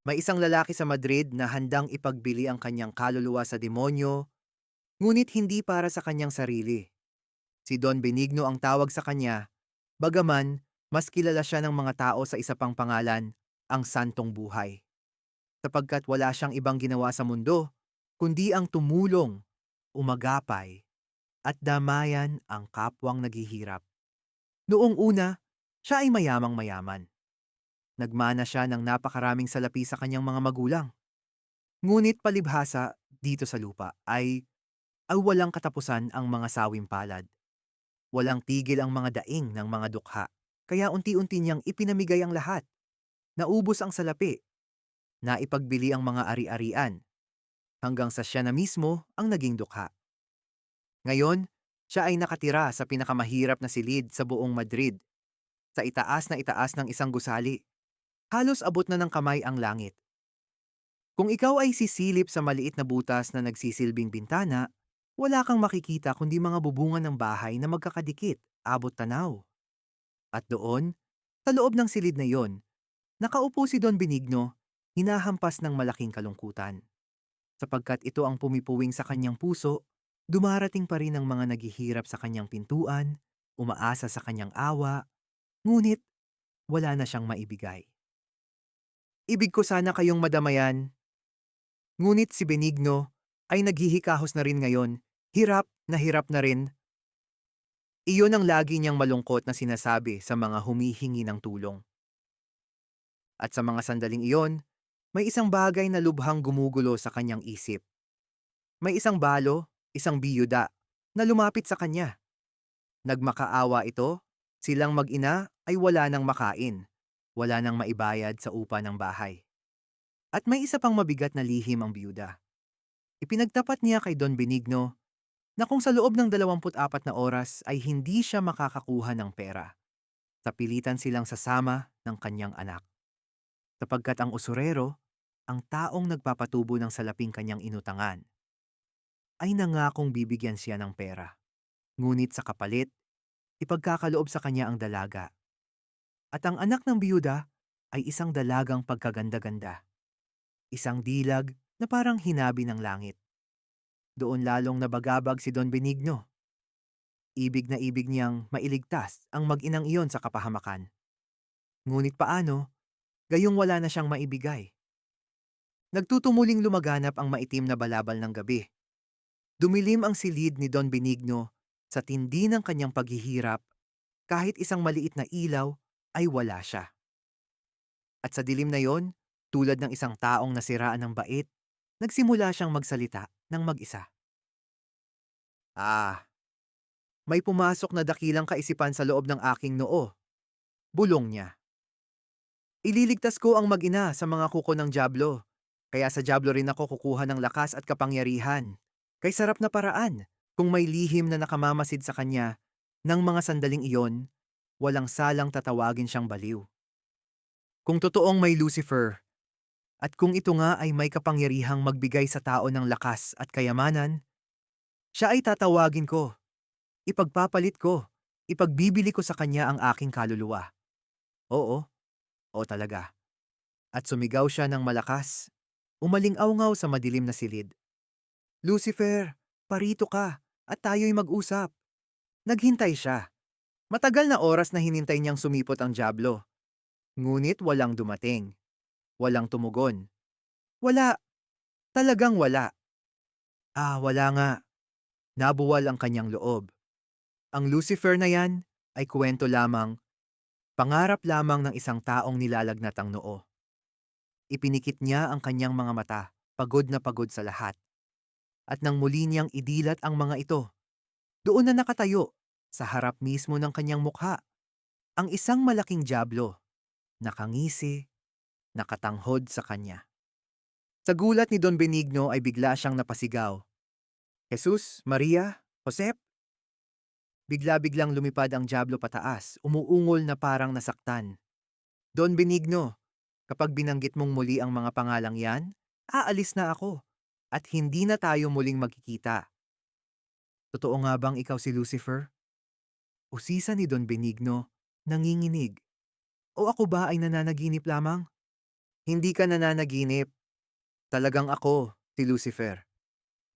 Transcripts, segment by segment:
May isang lalaki sa Madrid na handang ipagbili ang kanyang kaluluwa sa demonyo, ngunit hindi para sa kanyang sarili. Si Don Benigno ang tawag sa kanya, bagaman mas kilala siya ng mga tao sa isa pang pangalan, ang Santong Buhay. Sapagkat wala siyang ibang ginawa sa mundo, kundi ang tumulong, umagapay, at damayan ang kapwang naghihirap. Noong una, siya ay mayamang mayaman. Nagmana siya ng napakaraming salapi sa kanyang mga magulang. Ngunit palibhasa dito sa lupa ay walang katapusan ang mga sawing palad. Walang tigil ang mga daing ng mga dukha. Kaya unti-unti niyang ipinamigay ang lahat. Naubos ang salapi, naipagbili ang mga ari-arian, hanggang sa siya na mismo ang naging dukha. Ngayon, siya ay nakatira sa pinakamahirap na silid sa buong Madrid, sa itaas na itaas ng isang gusali. Halos abot na ng kamay ang langit. Kung ikaw ay sisilip sa maliit na butas na nagsisilbing bintana, wala kang makikita kundi mga bubungan ng bahay na magkakadikit, abot tanaw. At doon, sa loob ng silid na iyon, nakaupo si Don Benigno, hinahampas ng malaking kalungkutan. Sapagkat ito ang pumipuwing sa kanyang puso, dumarating pa rin ang mga naghihirap sa kanyang pintuan, umaasa sa kanyang awa, ngunit wala na siyang maibigay. Ibig ko sana kayong madamayan, ngunit si Benigno ay naghihikahos na rin ngayon, hirap na rin. Iyon ang lagi niyang malungkot na sinasabi sa mga humihingi ng tulong. At sa mga sandaling iyon, may isang bagay na lubhang gumugulo sa kanyang isip. May isang balo, isang biyuda, na lumapit sa kanya. Nagmakaawa ito, silang mag-ina ay wala nang makain, wala nang maibayad sa upa ng bahay. At may isa pang mabigat na lihim ang biyuda. Ipinagtapat niya kay Don Benigno na kung sa loob ng 24 na oras ay hindi siya makakakuha ng pera, sapilitan silang sasama ng kanyang anak. Sapagkat ang usurero, ang taong nagpapatubo ng salaping kanyang inutangan, ay nangakong bibigyan siya ng pera. Ngunit sa kapalit, ipagkakaloob sa kanya ang dalaga. At ang anak ng biyuda ay isang dalagang pagkaganda-ganda. Isang dilag na parang hinabi ng langit. Doon lalong nabagabag si Don Benigno. Ibig na ibig niyang mailigtas ang mag-inang iyon sa kapahamakan. Ngunit paano, gayong wala na siyang maibigay. Nagtutumuling lumaganap ang maitim na balabal ng gabi. Dumilim ang silid ni Don Benigno sa tindi ng kanyang paghihirap, kahit isang maliit na ilaw ay wala siya. At sa dilim na yon, tulad ng isang taong nasiraan ng bait, nagsimula siyang magsalita ng mag-isa. Ah, may pumasok na dakilang kaisipan sa loob ng aking noo. Bulong niya. Ililigtas ko ang mag-ina sa mga kuko ng dyablo. Kaya sa dyablo rin ako kukuha ng lakas at kapangyarihan. Kay sarap na paraan, kung may lihim na nakamamasid sa kanya, ng mga sandaling iyon, walang salang tatawagin siyang baliw. Kung totoong may Lucifer, at kung ito nga ay may kapangyarihang magbigay sa tao ng lakas at kayamanan, siya ay tatawagin ko, ipagpapalit ko, ipagbibili ko sa kanya ang aking kaluluwa. Oo, o talaga. At sumigaw siya ng malakas, umaling-awngaw sa madilim na silid. Lucifer, parito ka, at tayo'y mag-usap. Naghintay siya. Matagal na oras na hinintay niyang sumipot ang dyablo. Ngunit walang dumating. Walang tumugon. Wala, talagang wala. Wala nga. Nabuwal ang kanyang loob. Ang Lucifer na yan ay kwento lamang, pangarap lamang ng isang taong nilalagnat ang noo. Ipinikit niya ang kanyang mga mata, pagod na pagod sa lahat. At nang muli niyang idilat ang mga ito, doon na nakatayo, sa harap mismo ng kanyang mukha, ang isang malaking dyablo, nakangisi, nakatanghod sa kanya. Sa gulat ni Don Benigno ay bigla siyang napasigaw. Jesus, Maria, Josep? Bigla-biglang lumipad ang dyablo pataas, umuungol na parang nasaktan. Don Benigno, kapag binanggit mong muli ang mga pangalang yan, aalis na ako, at hindi na tayo muling magkikita. Totoo nga bang ikaw si Lucifer? Usisa ni Don Benigno, nanginginig. O ako ba ay nananaginip lamang? Hindi ka nananaginip. Talagang ako, si Lucifer.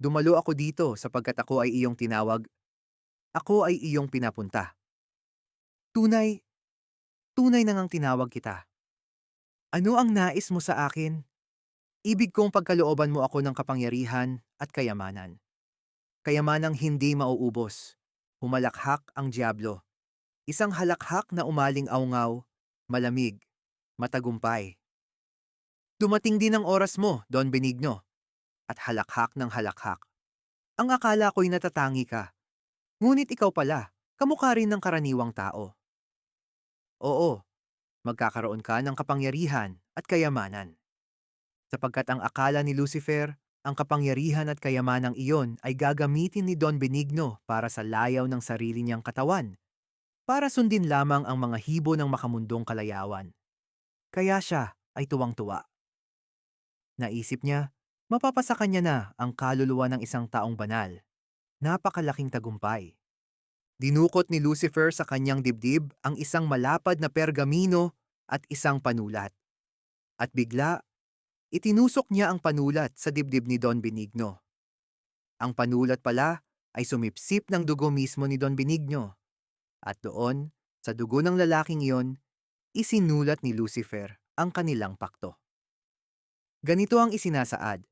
Dumalo ako dito sapagkat ako ay iyong tinawag. Ako ay iyong pinapunta. Tunay, tunay na ngang tinawag kita. Ano ang nais mo sa akin? Ibig kong pagkalooban mo ako ng kapangyarihan at kayamanan. Kayamanang hindi mauubos. Humalakhak ang diablo. Isang halakhak na umaling awngaw, malamig, matagumpay. Dumating din ang oras mo, Don Benigno, at halakhak ng halakhak. Ang akala ko'y natatangi ka, ngunit ikaw pala, kamukha rin ng karaniwang tao. Oo, magkakaroon ka ng kapangyarihan at kayamanan. Sapagkat ang akala ni Lucifer, ang kapangyarihan at kayamanang iyon ay gagamitin ni Don Benigno para sa layaw ng sarili niyang katawan, para sundin lamang ang mga hibo ng makamundong kalayawan. Kaya siya ay tuwang-tuwa. Naisip niya, mapapasa kanya na ang kaluluwa ng isang taong banal. Napakalaking tagumpay. Dinukot ni Lucifer sa kanyang dibdib ang isang malapad na pergamino at isang panulat. At bigla, itinusok niya ang panulat sa dibdib ni Don Benigno. Ang panulat pala ay sumipsip ng dugo mismo ni Don Benigno. At doon, sa dugo ng lalaking iyon, isinulat ni Lucifer ang kanilang pakto. Ganito ang isinasaad.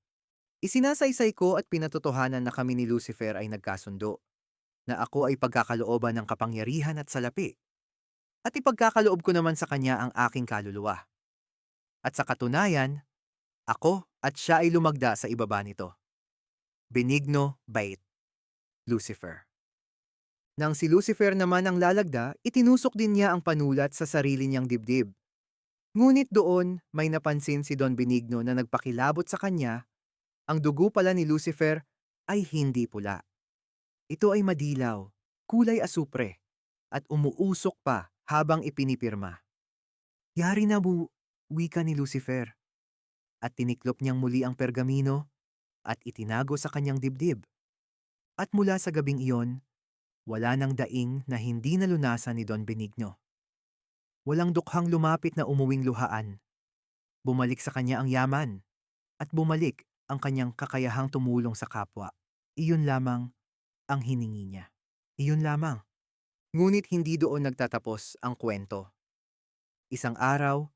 Isinasaysay ko at pinatotohanan na kami ni Lucifer ay nagkasundo, na ako ay pagkakalooban ng kapangyarihan at salapi, at ipagkakaloob ko naman sa kanya ang aking kaluluwa. At sa katunayan, ako at siya ay lumagda sa ibaba nito. Benigno Bait, Lucifer. Nang si Lucifer naman ang lalagda, itinusok din niya ang panulat sa sarili niyang dibdib. Ngunit doon, may napansin si Don Benigno na nagpakilabot sa kanya, ang dugo pala ni Lucifer ay hindi pula. Ito ay madilaw, kulay asupre, at umuusok pa habang ipinipirma. Yari na wika ni Lucifer, at tiniklop niyang muli ang pergamino at itinago sa kanyang dibdib. At mula sa gabing iyon, wala nang daing na hindi nalunasan ni Don Benigno. Walang dukhang lumapit na umuwing luhaan. Bumalik sa kanya ang yaman, at bumalik ang kanyang kakayahang tumulong sa kapwa. Iyon lamang ang hiningi niya. Iyon lamang. Ngunit hindi doon nagtatapos ang kwento. Isang araw,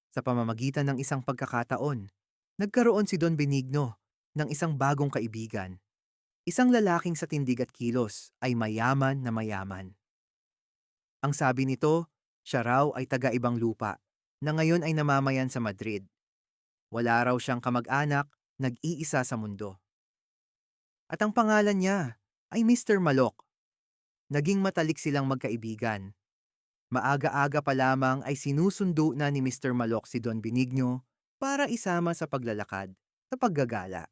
sa pamamagitan ng isang pagkakataon, nagkaroon si Don Benigno ng isang bagong kaibigan. Isang lalaking sa tindig at kilos ay mayaman na mayaman. Ang sabi nito, siya raw ay taga-ibang lupa, na ngayon ay namamayan sa Madrid. Wala raw siyang kamag-anak, nag-iisa sa mundo. At ang pangalan niya ay Mr. Malok. Naging matalik silang magkaibigan. Maaga-aga pa lamang ay sinusundo na ni Mr. Malok si Don Benigno para isama sa paglalakad, sa paggagala.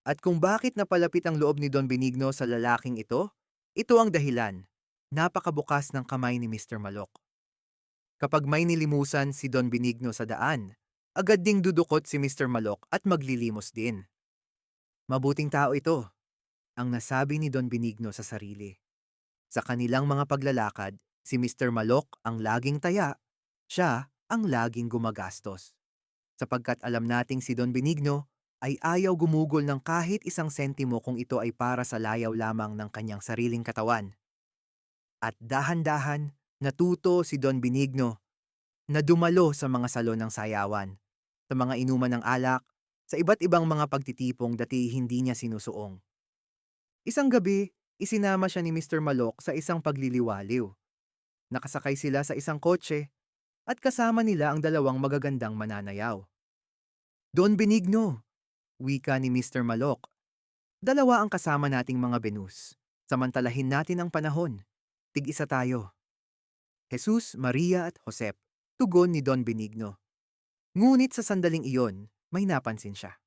At kung bakit napalapit ang loob ni Don Benigno sa lalaking ito ang dahilan. Napakabukas ng kamay ni Mr. Malok. Kapag may nilimusan si Don Benigno sa daan, agad ding dudukot si Mr. Malok at maglilimos din. Mabuting tao ito, ang nasabi ni Don Benigno sa sarili. Sa kanilang mga paglalakad, si Mr. Malok ang laging taya, siya ang laging gumagastos. Sapagkat alam nating si Don Benigno ay ayaw gumugol ng kahit isang sentimo kung ito ay para sa layaw lamang ng kanyang sariling katawan. At dahan-dahan, natuto si Don Benigno na dumalo sa mga salon ng sayawan, sa mga inuman ng alak, sa iba't ibang mga pagtitipong dati hindi niya sinusuong. Isang gabi, isinama siya ni Mr. Malok sa isang pagliliwaliw. Nakasakay sila sa isang kotse at kasama nila ang dalawang magagandang mananayaw. Don Benigno, wika ni Mr. Malok. Dalawa ang kasama nating mga Venus. Samantalahin natin ang panahon. Tig-isa tayo. Jesus, Maria at Josep, tugon ni Don Benigno. Ngunit sa sandaling iyon, may napansin siya.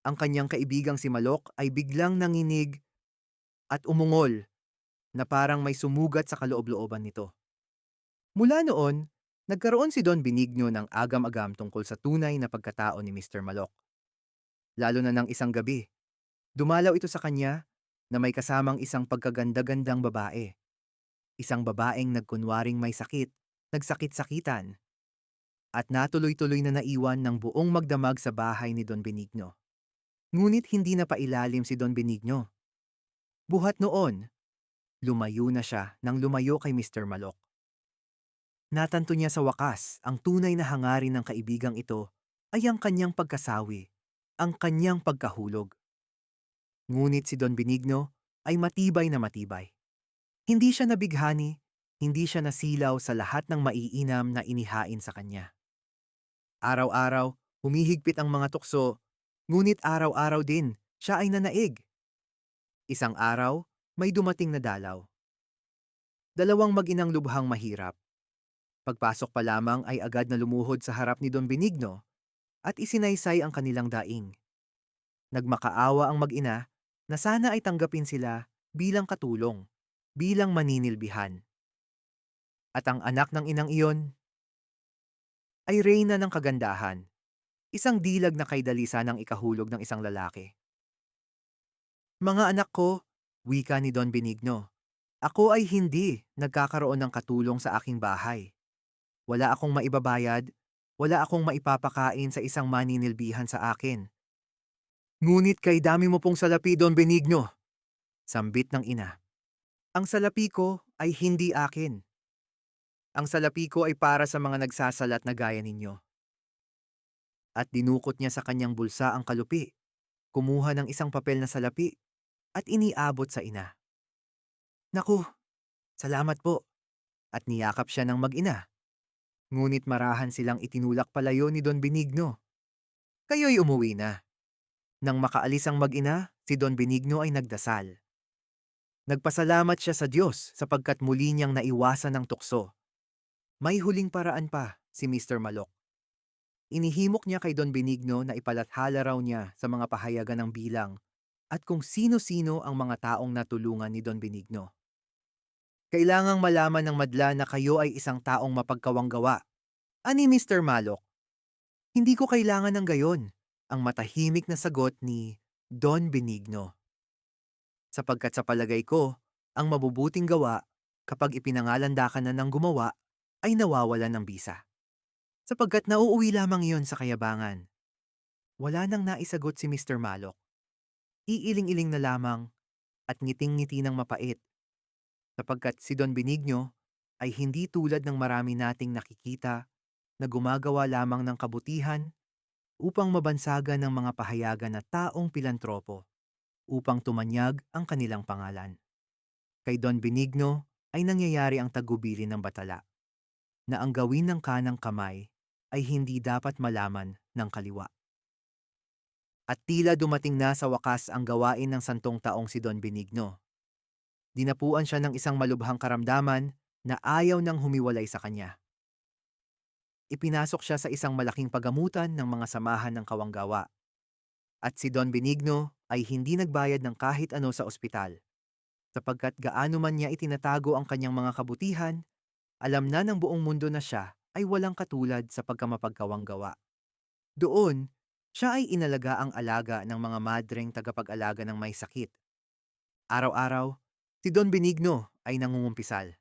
Ang kanyang kaibigang si Malok ay biglang nanginig at umungol na parang may sumugat sa kaloob-looban nito. Mula noon, nagkaroon si Don Benigno ng agam-agam tungkol sa tunay na pagkatao ni Mr. Malok. Lalo na ng isang gabi, dumalaw ito sa kanya na may kasamang isang pagkaganda-gandang babae. Isang babaeng nagkunwaring may sakit, nagsakit-sakitan. at natuloy-tuloy na naiwan ng buong magdamag sa bahay ni Don Benigno. Ngunit hindi na pailalim si Don Benigno. Buhat noon, lumayo na siya nang lumayo kay Mr. Malok. Natanto niya sa wakas ang tunay na hangarin ng kaibigang ito ay ang kanyang pagkasawi, ang kanyang pagkahulog. Ngunit si Don Benigno ay matibay na matibay. Hindi siya nabighani, hindi siya nasilaw sa lahat ng maiinam na inihain sa kanya. Araw-araw, humihigpit ang mga tukso, ngunit araw-araw din, siya ay nanaig. Isang araw, may dumating na dalaw. Dalawang mag-inang lubhang mahirap. Pagpasok pa lamang ay agad na lumuhod sa harap ni Don Benigno at isinaysay ang kanilang daing. Nagmakaawa ang mag-ina na sana ay tanggapin sila bilang katulong, bilang maninilbihan. At ang anak ng inang iyon ay reyna ng kagandahan, isang dilag na kay dalisa ng ikahulog ng isang lalaki. Mga anak ko, wika ni Don Benigno, ako ay hindi nagkakaroon ng katulong sa aking bahay. Wala akong maibabayad, wala akong maipapakain sa isang maninilbihan sa akin. Ngunit kay dami mo pong salapi, Don Benigno, sambit ng ina. Ang salapi ko ay hindi akin. Ang salapi ko ay para sa mga nagsasalat na gaya ninyo. At dinukot niya sa kanyang bulsa ang kalupi, kumuha ng isang papel na salapi, at iniabot sa ina. Naku, salamat po. At niyakap siya ng mag-ina. Ngunit marahan silang itinulak palayo ni Don Benigno. Kayo'y umuwi na. Nang makaalis ang mag-ina, si Don Benigno ay nagdasal. Nagpasalamat siya sa Diyos sapagkat muli niyang naiwasan ng tukso. May huling paraan pa si Mr. Malok. Inihimok niya kay Don Benigno na ipalathala raw niya sa mga pahayagan ng bilang at kung sino-sino ang mga taong natulungan ni Don Benigno. Kailangang malaman ng madla na kayo ay isang taong mapagkawanggawa. Ani Mr. Malok, hindi ko kailangan ng gayon, ang matahimik na sagot ni Don Benigno. Sapagkat sa palagay ko, ang mabubuting gawa kapag ipinangalanda ka na ng gumawa ay nawawalan ng bisa. Sapagkat nauuwi lamang iyon sa kayabangan. Wala nang naisagot si Mr. Malok. Iiling-iling na lamang at ngiting-ngiti ng mapait. Sapagkat si Don Benigno ay hindi tulad ng marami nating nakikita na gumagawa lamang ng kabutihan upang mabansagan ng mga pahayagan na taong pilantropo upang tumanyag ang kanilang pangalan. Kay Don Benigno ay nangyayari ang tagubilin ng batala, na ang gawin ng kanang kamay ay hindi dapat malaman ng kaliwa. At tila dumating na sa wakas ang gawain ng santong taong si Don Benigno. Dinapuan siya ng isang malubhang karamdaman na ayaw nang humiwalay sa kanya. Ipinasok siya sa isang malaking pagamutan ng mga samahan ng kawanggawa. At si Don Benigno ay hindi nagbayad ng kahit ano sa ospital. Sapagkat gaano man niya itinatago ang kanyang mga kabutihan, alam na ng buong mundo na siya ay walang katulad sa pagkamapagkawanggawa. Doon, siya ay inalaga ang alaga ng mga madreng tagapag-alaga ng may sakit. Araw-araw, si Don Benigno ay nangungumpisal.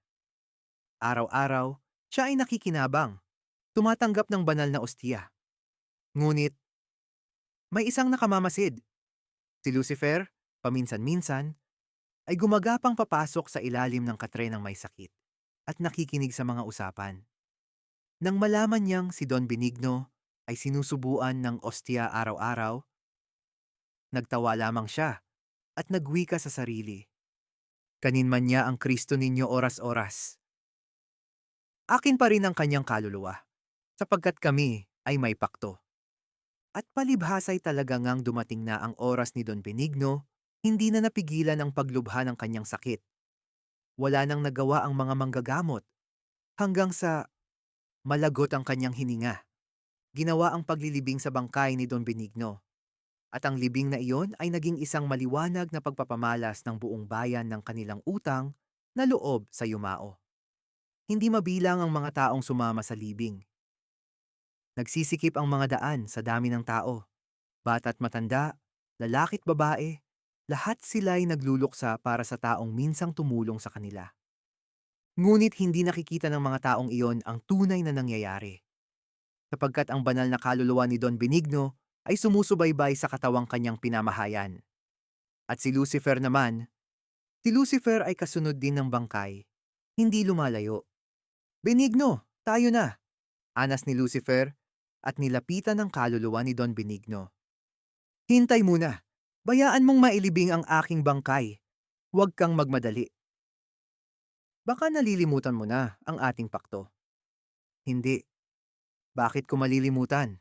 Araw-araw, siya ay nakikinabang, tumatanggap ng banal na ostiya. Ngunit, may isang nakamamasid. Si Lucifer, paminsan-minsan, ay gumagapang papasok sa ilalim ng katre ng may sakit at nakikinig sa mga usapan. Nang malaman niyang si Don Benigno ay sinusubuan ng ostiya araw-araw, nagtawa lamang siya at nagwika sa sarili. Kaninman niya ang Kristo ninyo oras-oras. Akin pa rin ang kanyang kaluluwa, sapagkat kami ay may pakto. At palibhasay talaga ngang dumating na ang oras ni Don Benigno, hindi na napigilan ang paglubha ng kanyang sakit. Wala nang nagawa ang mga manggagamot, hanggang sa malagot ang kanyang hininga. Ginawa ang paglilibing sa bangkay ni Don Benigno. At ang libing na iyon ay naging isang maliwanag na pagpapamalas ng buong bayan ng kanilang utang na loob sa yumao. Hindi mabilang ang mga taong sumama sa libing. Nagsisikip ang mga daan sa dami ng tao. Bata't matanda, lalakit babae, lahat sila'y nagluluksa para sa taong minsang tumulong sa kanila. Ngunit hindi nakikita ng mga taong iyon ang tunay na nangyayari. sapagkat ang banal na kaluluwa ni Don Benigno ay sumusubaybay sa katawang kanyang pinamahayan. At si Lucifer ay kasunod din ng bangkay, hindi lumalayo. Benigno, tayo na! Anas ni Lucifer at nilapitan ng kaluluwa ni Don Benigno. Hintay muna, bayaan mong mailibing ang aking bangkay. Huwag kang magmadali. Baka nalilimutan mo na ang ating pakto. Hindi. Bakit ko malilimutan?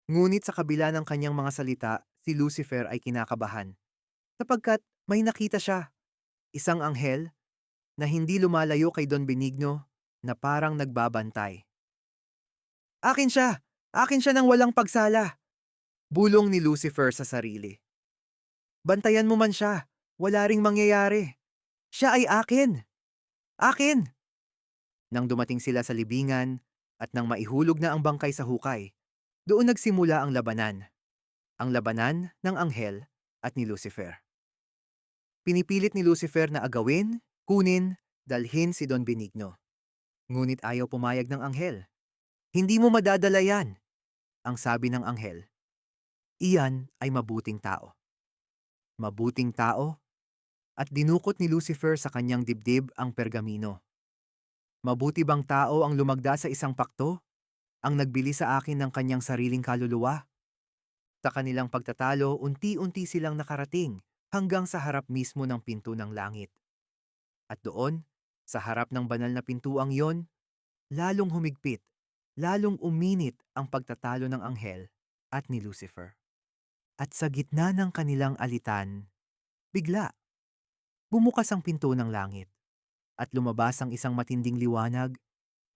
Ngunit sa kabila ng kanyang mga salita, si Lucifer ay kinakabahan. Sapagkat may nakita siya, isang anghel na hindi lumalayo kay Don Benigno na parang nagbabantay. Akin siya! Akin siya ng walang pagsala! Bulong ni Lucifer sa sarili. Bantayan mo man siya, wala ring mangyayari. Siya ay akin! Akin! Nang dumating sila sa libingan at nang maihulog na ang bangkay sa hukay, doon nagsimula ang labanan. Ang labanan ng anghel at ni Lucifer. Pinipilit ni Lucifer na agawin, kunin, dalhin si Don Benigno. Ngunit ayaw pumayag ng anghel. Hindi mo madadala yan, ang sabi ng anghel. Iyan ay mabuting tao. Mabuting tao at dinukot ni Lucifer sa kanyang dibdib ang pergamino. Mabuti bang tao ang lumagda sa isang pakto? Ang nagbili sa akin ng kanyang sariling kaluluwa? Sa kanilang pagtatalo, unti-unti silang nakarating hanggang sa harap mismo ng pinto ng langit. At doon, sa harap ng banal na pintuang yon, lalong humigpit, lalong uminit ang pagtatalo ng anghel at ni Lucifer. At sa gitna ng kanilang alitan, bigla, bumukas ang pinto ng langit at lumabas ang isang matinding liwanag,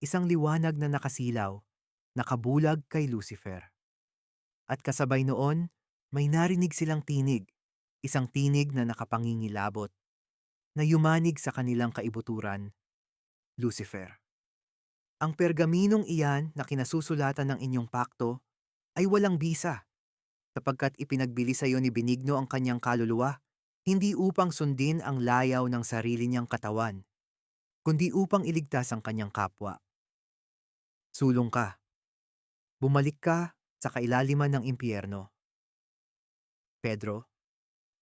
isang liwanag na nakasilaw, nakabulag kay Lucifer. At kasabay noon, may narinig silang tinig, isang tinig na nakapangingilabot, na yumanig sa kanilang kaibuturan, Lucifer. Ang pergaminong iyan na kinasusulatan ng inyong pakto ay walang bisa, sapagkat ipinagbili sa iyo ni Benigno ang kanyang kaluluwa, hindi upang sundin ang layaw ng sarili niyang katawan, kundi upang iligtas ang kanyang kapwa. Sulong ka. Bumalik ka sa kailaliman ng impyerno. Pedro,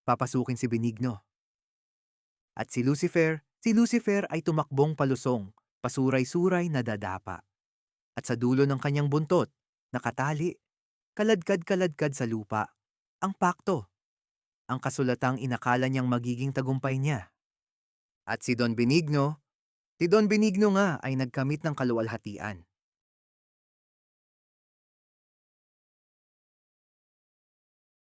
papasukin si Benigno. At si Lucifer ay tumakbong palusong, pasuray-suray na dadapa. At sa dulo ng kanyang buntot, nakatali, kaladkad-kaladkad sa lupa, ang pakto, ang kasulatang inakala niyang magiging tagumpay niya. At si Don Benigno nga ay nagkamit ng kaluwalhatian.